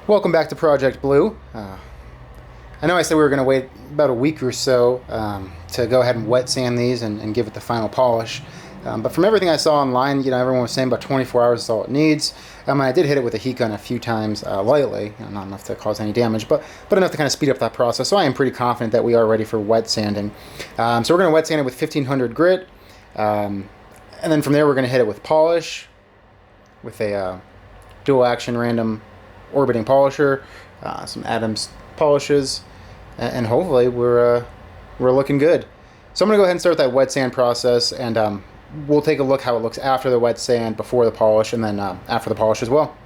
Welcome back to Project Blue. I know I said we were going to wait about a week or so to go ahead and wet sand these and give it the final polish. But from everything I saw online, everyone was saying about 24 hours is all it needs. I did hit it with a heat gun a few times lightly, not enough to cause any damage, but enough to kind of speed up that process. So I am pretty confident that we are ready for wet sanding. So we're going to wet sand it with 1500 grit, and then from there we're going to hit it with polish, with a dual action random orbiting polisher, some Adams polishes, and hopefully we're looking good. So I'm gonna go ahead and start that wet sand process, and we'll take a look how it looks after the wet sand, before the polish, and then after the polish as well.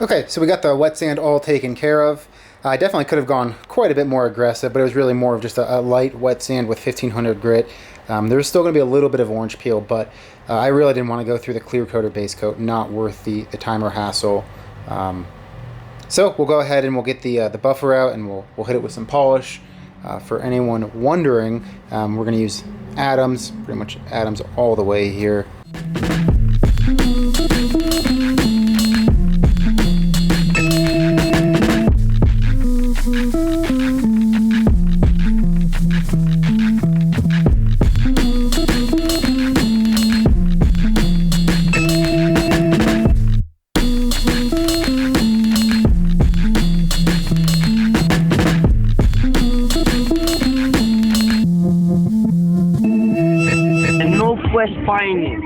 Okay, so we got the wet sand all taken care of. I definitely could have gone quite a bit more aggressive, but it was really more of just a light wet sand with 1500 grit. There was still going to be a little bit of orange peel, but I really didn't want to go through the clear coat or base coat. Not worth the time or hassle. So we'll go ahead and we'll get the buffer out, and we'll hit it with some polish. For anyone wondering, we're going to use Adams, pretty much Adams all the way here. Finding.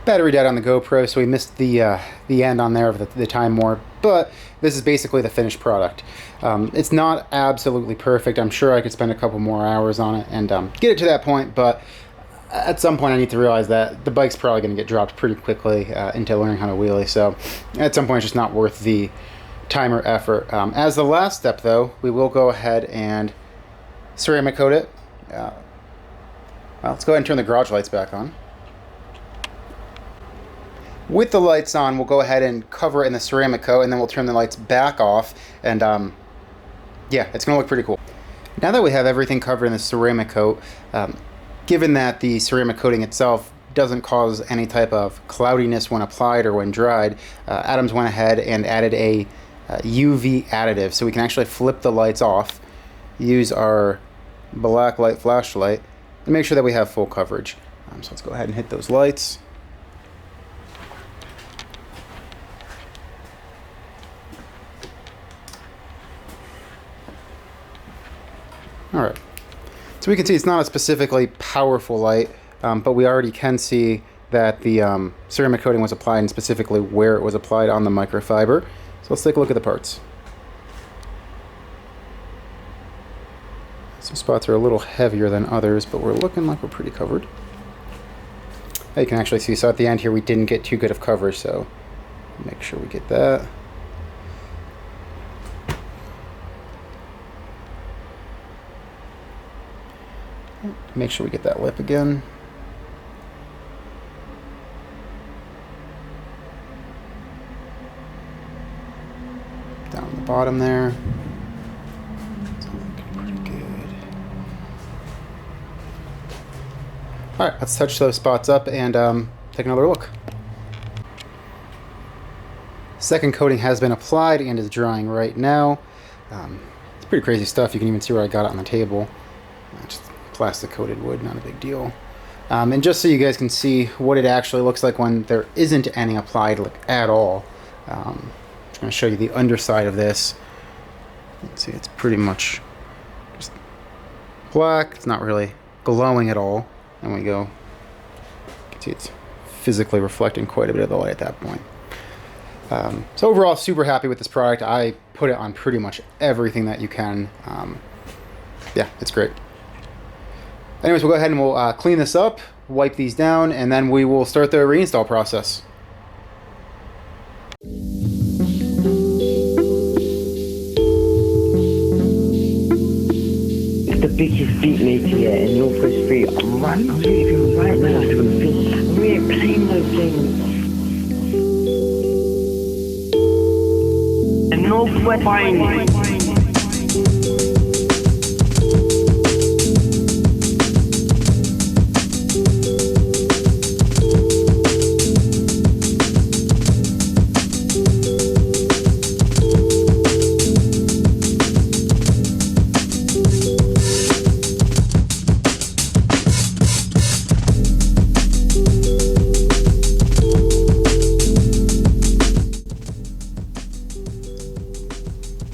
Battery died on the GoPro, so we missed the end on there of the time warp, but this is basically the finished product. It's not absolutely perfect. I'm sure I could spend a couple more hours on it and get it to that point, but at some point I need to realize that the bike's probably going to get dropped pretty quickly into learning how to wheelie, so at some point it's just not worth the time or effort. As the last step though, we will go ahead and ceramic coat it. Well, let's go ahead and turn the garage lights back on. With the lights on, we'll go ahead and cover it in the ceramic coat, and then we'll turn the lights back off, and yeah, it's going to look pretty cool. Now that we have everything covered in the ceramic coat, given that the ceramic coating itself doesn't cause any type of cloudiness when applied or when dried, Adams went ahead and added a UV additive, so we can actually flip the lights off, use our black light flashlight, and make sure that we have full coverage. So let's go ahead and hit those lights. Alright, so we can see it's not a specifically powerful light, but we already can see that the ceramic coating was applied and specifically where it was applied on the microfiber. So let's take a look at the parts. Some spots are a little heavier than others, but we're looking like we're pretty covered. You can actually see, so at the end here we didn't get too good of coverage, so make sure we get that. Make sure we get that lip again. Down at the bottom there. It's looking pretty good. Alright, let's touch those spots up and take another look. Second coating has been applied and is drying right now. It's pretty crazy stuff. You can even see where I got it on the table. Just plastic coated wood, not a big deal. And just so you guys can see what it actually looks like when there isn't any applied at all, I'm just going to show you the underside of this. Let's see, it's pretty much just black. It's not really glowing at all. And we go, you can see it's physically reflecting quite a bit of the light at that point. So overall, super happy with this product. I put it on pretty much everything that you can. Yeah, it's great. Anyways, we'll go ahead and we'll clean this up, wipe these down, and then we will start the reinstall process. It's the biggest beat maker here in Northwest Street. I'm leaving right now to the film. I'm really playing those things. And Northwest Finest.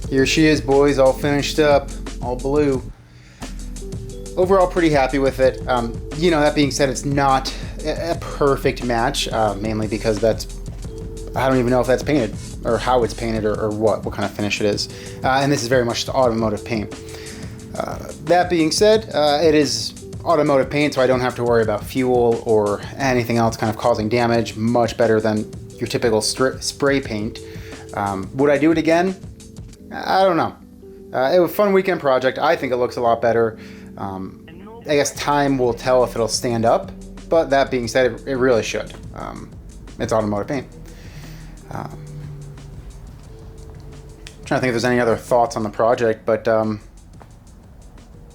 Here she is, boys, all finished up, all blue. Overall, pretty happy with it. You know, that being said, it's not a perfect match, mainly because I don't even know if that's painted, or how it's painted, or what kind of finish it is. And this is very much the automotive paint. That being said, it is automotive paint, so I don't have to worry about fuel or anything else kind of causing damage. Much better than your typical spray paint. Would I do it again? I don't know. It was a fun weekend project. I think it looks a lot better. I guess time will tell if it'll stand up, but that being said, it really should. It's automotive paint. Trying to think if there's any other thoughts on the project, but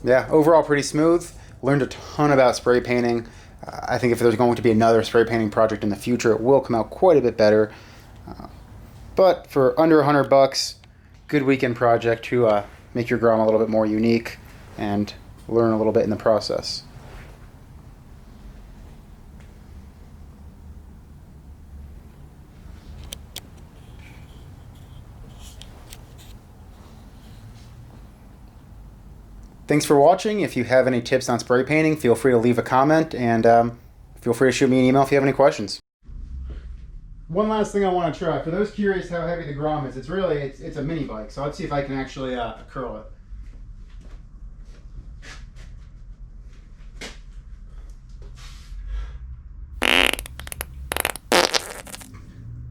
yeah, overall pretty smooth. Learned a ton about spray painting. I think if there's going to be another spray painting project in the future, it will come out quite a bit better. But for under $100, good weekend project to make your grom a little bit more unique and learn a little bit in the process. Thanks for watching. If you have any tips on spray painting, feel free to leave a comment, and feel free to shoot me an email if you have any questions. One last thing I want to try. For those curious how heavy the grom is, it's a mini bike, so let's see if I can actually curl it.